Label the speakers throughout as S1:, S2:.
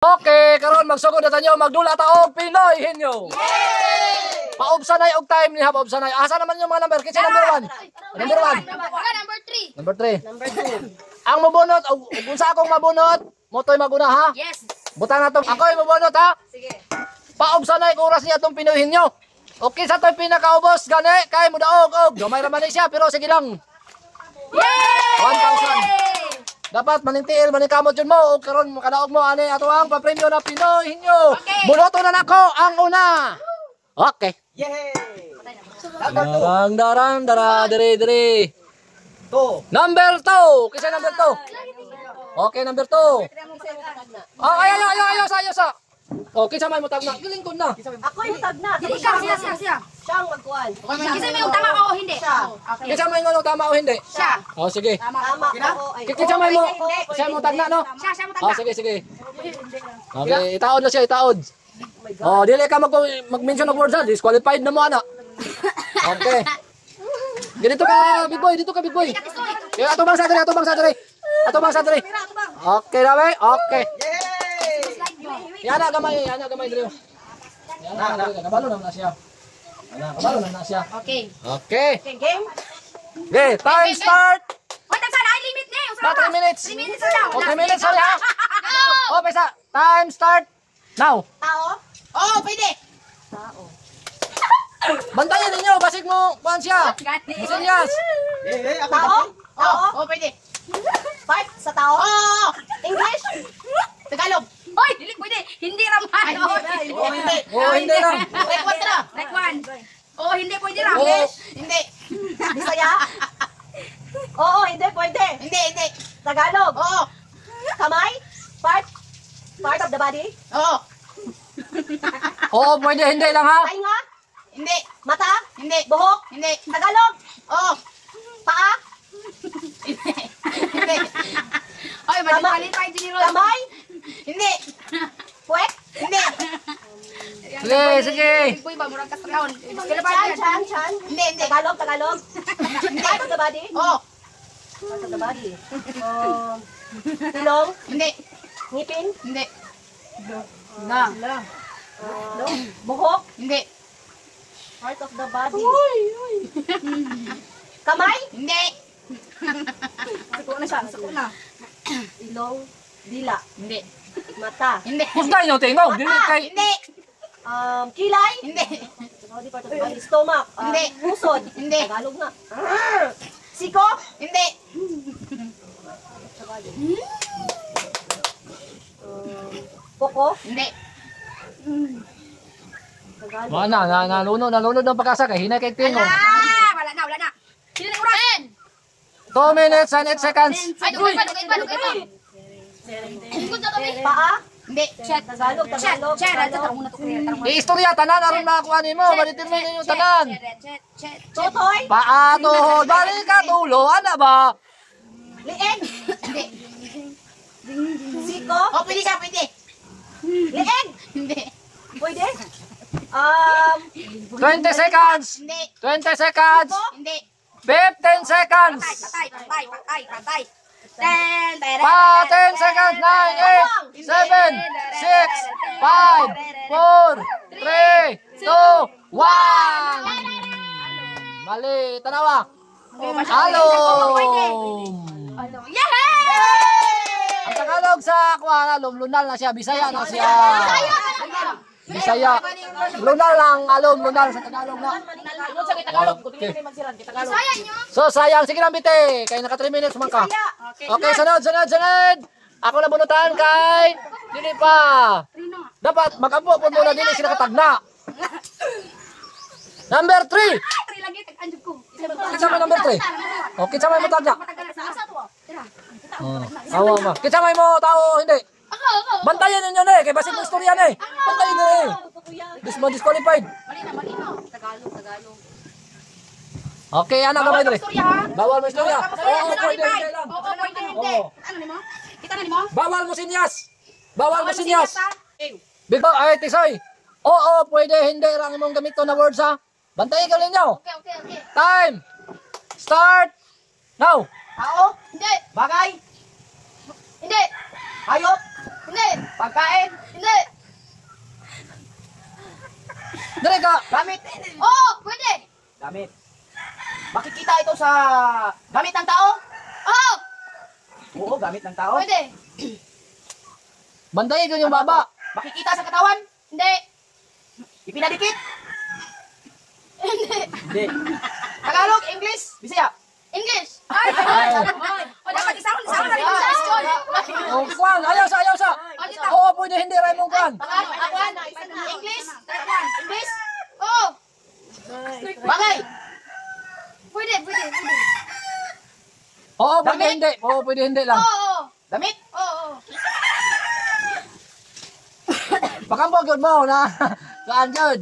S1: Okay, karon magsugod na tanyo magdula ta og Pinoy hinyo. Yay! Paubsanay og time ni ha, paubsanay. Asa naman yung mga number? Kinsa number 1? Number 1. Number 3. Number 2. Ang mabunot og unsa akong mabunot, motoy maguna ha?
S2: Yes.
S1: Buta na to. Ako ay mabunot ha.
S2: Sige.
S1: Paubsanay og oras niya tong Pinoy hinyo. Okay sa toy pinakaubos gani kay mudaog og gamay ra man siya pero sige lang.
S2: Yay!
S1: 1,000. Dapat maningtiil maningkamot yun mo o karon makadaog mo ani ato ang papremyo na Pinoy hinyo.
S2: Okay.
S1: Buloto na nako ang una. Okay.
S3: Yay!
S1: Darang diri.
S3: 2.
S1: Number 2. Kisa number 2. Okay, number 2. Oh, ayo sa. Okay, sa may mutag na. Gilingkod na.
S4: Ako yung tag na.
S2: Dili ka siya.
S4: Siya ang magkuhan.
S2: Kasi may tama ko o hindi? Okay.
S1: Kisa may ngono tama o hindi?
S2: Siya.
S1: Oh, sige.
S4: Tama ako.
S1: Kisa may mo. Sa mo tag na no.
S2: Siya mo
S1: Oh,
S2: tanda.
S1: sige. Okay, itaod na siya, itaod. Oh, dili ka mag-mention ng words ha. Disqualified na mo ana. Okay. Dito ka, big boy. Kaya ato bang sa diri. Okay, dawe. Okay.
S3: Yay!
S1: Yan na gamay diri. Kabalo na siya.
S2: Okay.
S1: Okay.
S4: Game?
S1: Okay, time start.
S2: Oy, tagsa na limit ni.
S1: 3 minutes.
S2: 3 minutes na daw.
S1: Okay, minutes sorry ha. Oh, pesa. Time start. Now.
S4: Tao?
S2: Oh, pwede.
S1: Bantayan ninyo, basig mo kuan siya.
S2: Gani.
S1: Sinyas.
S3: Yay! Ako
S4: Tao? Tao?
S2: Oh, pwede.
S4: Part sa tao?
S2: Oh,
S4: English?
S2: Tagalog. Oy, dili pwede. Hindi ra man.
S3: Oh, hindi.
S1: Oh, hindi lang.
S2: Like one ra. Like one. Oh, hindi pwede ra.
S1: Oo.
S2: Hindi.
S4: Bisaya? Oo, hindi pwede.
S2: Hindi.
S4: Tagalog?
S2: Oo.
S4: Kamay? Part of the body?
S2: Oo.
S1: Oo, pwede hindi lang ha.
S4: Tainga?
S2: Hindi.
S4: Mata?
S2: Hindi.
S4: Buhok?
S2: Hindi.
S4: Tagalog?
S2: Oo.
S4: Paa?
S2: Hindi. Oy, mali pa din ro.
S4: Kamay?
S2: Hindi.
S4: Puwet?
S2: Hindi.
S1: Sige.
S2: Boy, ba murag kastrahon. Kailan ba?
S4: Chan?
S2: Hindi.
S4: Tagalog? Part of the body?
S2: Oo.
S4: Part of the body. Ilong?
S2: Hindi.
S4: Ngipin?
S2: Hindi. Na.
S4: Buhok?
S2: Hindi.
S4: Part of the body. Kamay?
S2: Hindi. Sako na.
S4: Ilong? Dila?
S2: Hindi.
S4: Mata?
S2: Hindi.
S1: Husgay nyo, tingog. Dili kay...
S2: Hindi.
S4: Kilay?
S2: Hindi.
S4: Body part of the body. Stomach?
S2: Hindi.
S4: Pusod?
S2: Hindi.
S4: Tagalog na. Siko?
S2: Hindi.
S4: Poko?
S2: Hindi.
S4: Tagalog.
S1: Mana, nalunod ng pag-asa kay hinay kay tingog.
S2: Wala na. Sino na oras?
S1: 2 minutes and 8 seconds.
S2: Ay, dugay pa.
S4: Paa?
S2: Hindi. Chat.
S4: Tagalog.
S2: Chat. Tarong na to clear.
S1: Istorya tanan aron makuanin mo, balitin ninyo tanan.
S2: Chat.
S4: Tutoy?
S1: Paa tuhod, balik ka tulo, ana ba?
S4: Lieg?
S2: Hindi.
S4: Siko?
S2: Oh, pwede ka, pwede.
S4: Lieg?
S2: Hindi.
S4: Pwede?
S1: 20 seconds.
S2: Hindi.
S1: 20 seconds.
S2: Hindi.
S1: 15 seconds.
S2: Patay.
S1: 10 seconds. 9, 8, 7, 6, 5, 4, 3, 2, 1. Mali, tanawa. Halo.
S2: Yay!
S1: Ang Tagalog sa kuha, lunal na siya, Bisaya na siya. Bisaya. Lunal lang, lunal sa Tagalog na. Okay.
S2: Saya nyo.
S1: So sayang, sige lang bite, kay naka 3 minutes man ka. Okay, sunod. Ako na bunutan kay dili pa. Dapat magampo po muna dili sila katagna. Number 3.
S2: Tri lagi tag-anjud ko.
S1: Kita may number 3. Okay, kita may matagna.
S2: Asa to? Tira.
S1: Awa ma. Kita may mo tao hindi.
S2: Ako.
S1: Bantayan ninyo ni, kay basig mo istorya ni. Bantayan ni. Disqualified.
S2: Mali na. Tagalog.
S1: Okay, ana gamay diri.
S2: Istorya ha.
S1: Bawal mo istorya. Oo, pwede lang.
S2: Oo, pwede hindi. Ano nimo? Kita na nimo?
S1: Bawal mo sinyas. Big Bang, ay tisoy. Oo, pwede hindi lang imong gamito na words ha. Bantayan ka ninyo.
S2: Okay.
S1: Time. Start. Now.
S4: Tao?
S2: Hindi.
S4: Bagay?
S2: Hindi.
S4: Hayop?
S2: Hindi.
S3: Pagkain.
S2: Hindi.
S1: Dali ka.
S3: Gamit.
S2: Oo, pwede.
S3: Gamit. Makikita ito sa gamit ng tao?
S2: Oo,
S3: Oo, gamit ng tao.
S2: pwede.
S1: Bantayin ko yung baba.
S3: Makikita sa katawan?
S2: Hindi.
S3: Ipinadikit?
S2: Hindi.
S3: Hindi. Tagalog, English, Bisaya.
S2: English.
S1: Ay.
S2: O, dapat isa na rin sa question.
S1: Oh, Kwan, ayaw sa. Oo, pwede hindi Raymond Kwan.
S2: Tagalog, English. English. Oo.
S3: Bagay.
S2: Pwede.
S1: Oo, pwede
S3: Damit.
S1: hindi. Oo, pwede hindi lang.
S2: Oo.
S3: Damit.
S2: Oo.
S1: Pakambog yun mo na. Saan yun?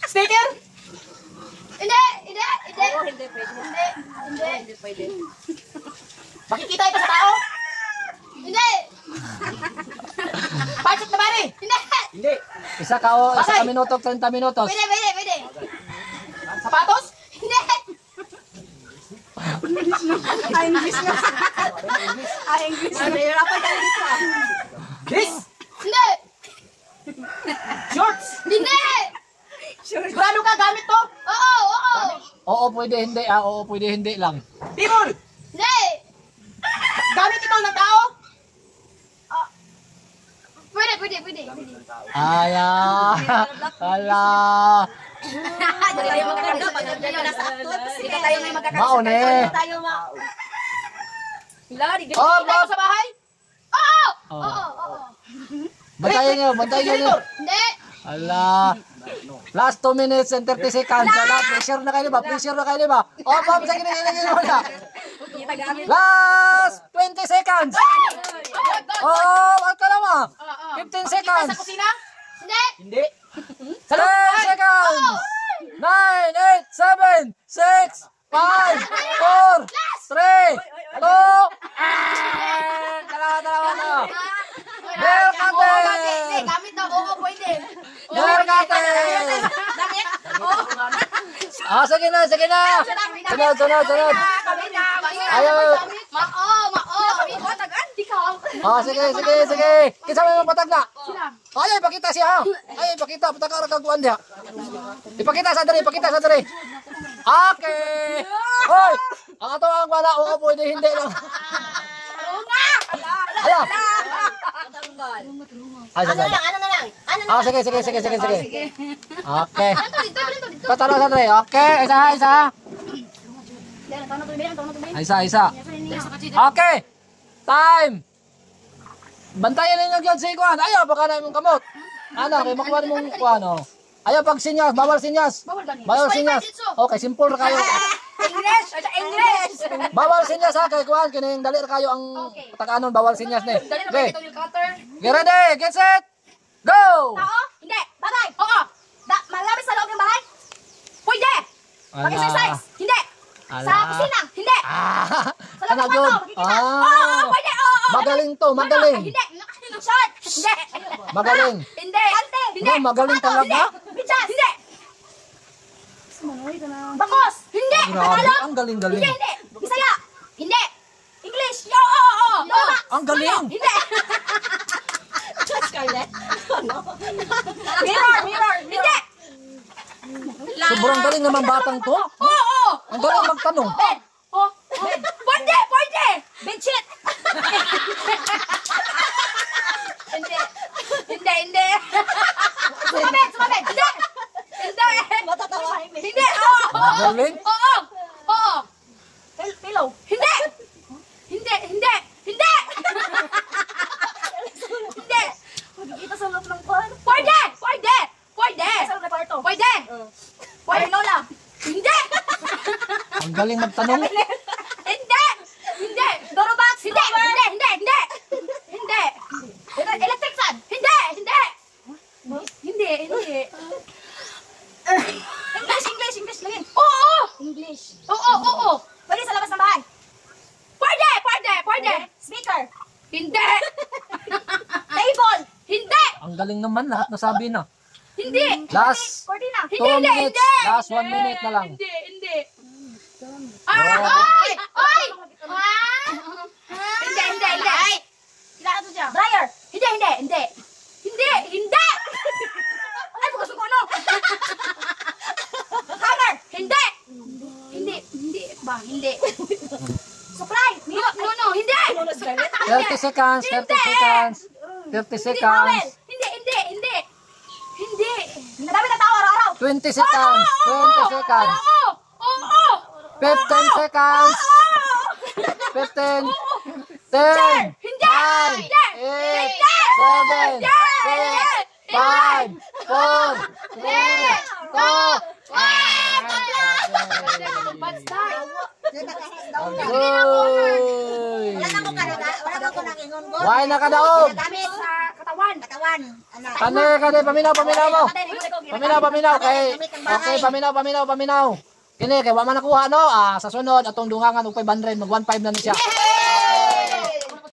S3: Sticker.
S2: Hindi.
S3: Makikita ito sa tao?
S2: Hindi.
S3: Pancit na bari?
S2: Hindi.
S3: Hindi.
S1: Isa ka minuto, 30 minutos.
S2: Pwede.
S3: Sapatos?
S2: Hindi.
S3: Dress?
S2: Hindi.
S3: Shorts?
S2: Hindi.
S3: Sigurado ka gamit to?
S2: Oo.
S1: Oo, pwede hindi. Oo, pwede hindi lang.
S3: Timon?
S2: Hindi.
S3: Gamit ito ng tao?
S2: Pwede.
S1: Aya. Ala. Maon eh. Oh,
S3: Tayo sa bahay?
S2: Oo.
S1: Oh. Bantayin nyo.
S2: Hindi.
S1: Ala. Last 2 minutes and 30 seconds. Ala, pressure na kayo ba? Oh, Pam, sige na. Last 20 seconds. Oh, wag ka naman. 15 seconds.
S3: Sa kusina?
S2: Hindi.
S3: Hindi.
S1: 10 seconds. 9, 8, 7, 6, 5, 4, 3, 2, dalawa na. Bell cutter.
S2: Hindi. Gamit na. Oo, pwede.
S1: Bell cutter.
S2: Gamit. Oo.
S1: Ah, sige na. Sunod. Ayaw.
S2: Taganti ka.
S1: Ah, sige. Kisa mo yung patag na. Ay, ipakita siya. Patag ka kuan dia. Ipakita sa diri. Okay. Hoy, ang ato ang wala. Oo, pwede hindi lang. Ala. Ay, sige.
S4: Ano na lang?
S1: Ah, sige. Okay.
S2: Dito.
S1: Patalo sa diri. Okay, isa. Isa. Okay. Time. Bantayan ninyo gyud si kuan. Ayaw baka na imong kamot. Ana, kay makuha mong kuan oh. Ayaw pag sinyas, bawal sinyas. Bawal sinyas. Okay, simple ra kayo.
S2: English.
S1: Bawal sinyas ha kay kuan kining dali ra kayo ang patakanon bawal sinyas ni. Okay. Get ready, get set. Go.
S2: Tao? Hindi. Bagay? Oo. Malapit sa loob ng bahay? Pwede. Mag-exercise? Hindi. Sa kusina? Hindi. Sa loob
S1: Ana
S2: ng
S1: good.
S2: kwarto? Oo, pwede. Oo.
S1: Magaling to, magaling.
S2: Hindi. Short. Hindi.
S1: Magaling.
S2: Hindi. Hindi.
S1: No, magaling talaga.
S2: Bichas. Hindi. Bakos. Hindi.
S1: Grabe,
S2: Tagalog.
S1: ang galing-galing.
S2: Hindi. Bisaya. Hindi. English. Oo. Tama.
S1: Ang galing.
S2: Hindi. Mirror. Hindi.
S1: Sobrang galing naman batang to.
S2: Oo.
S1: Ang galing magtanong.
S2: Bed. Pwede. Bedsheet. Hindi. Sumabed. Hindi. Hindi. Oo.
S1: Galing.
S2: Oo.
S4: Pillow.
S2: Hindi.
S4: Magkikita sa loob ng kwan.
S2: Pwede.
S4: Sa loob ng kwarto.
S2: Pwede. Lola. Hindi.
S1: Ang galing magtanong.
S2: Hindi. Doro box. Hindi. Electric fan. Hindi. English lagi. Oo.
S4: English.
S2: Oo.
S4: Pwede sa labas ng bahay.
S2: Pwede.
S4: Speaker.
S2: Hindi.
S4: Table.
S2: Hindi.
S1: Ang galing naman lahat nasabi na.
S2: Hindi.
S1: Last
S4: Cortina.
S1: 2 minutes. Last 1 minute na lang.
S2: Hindi.
S1: Oh.
S2: Oy! Hindi.
S1: 30 seconds, 30 seconds. 30
S2: Hindi,
S1: seconds.
S2: Howell. Hindi. Nadami na tao araw-araw.
S1: 20 seconds. 20 seconds.
S2: Oo.
S1: 15 seconds. 15. 10.
S2: Hindi.
S1: 9. 8. 7. 6. 5. 4. 3. 2.
S2: Bad start.
S1: Uy.
S4: Wala na ko nakingon ko.
S1: Why nakadaog?
S4: Gamit
S2: Sa katawan.
S4: katawan. Ana.
S1: Kani, paminaw mo. Paminaw, kay, okay, paminaw. Kini, kay, wa man nakuha, no? Sa sunod, atong dungangan, og 500, mag 1.5 na ni siya.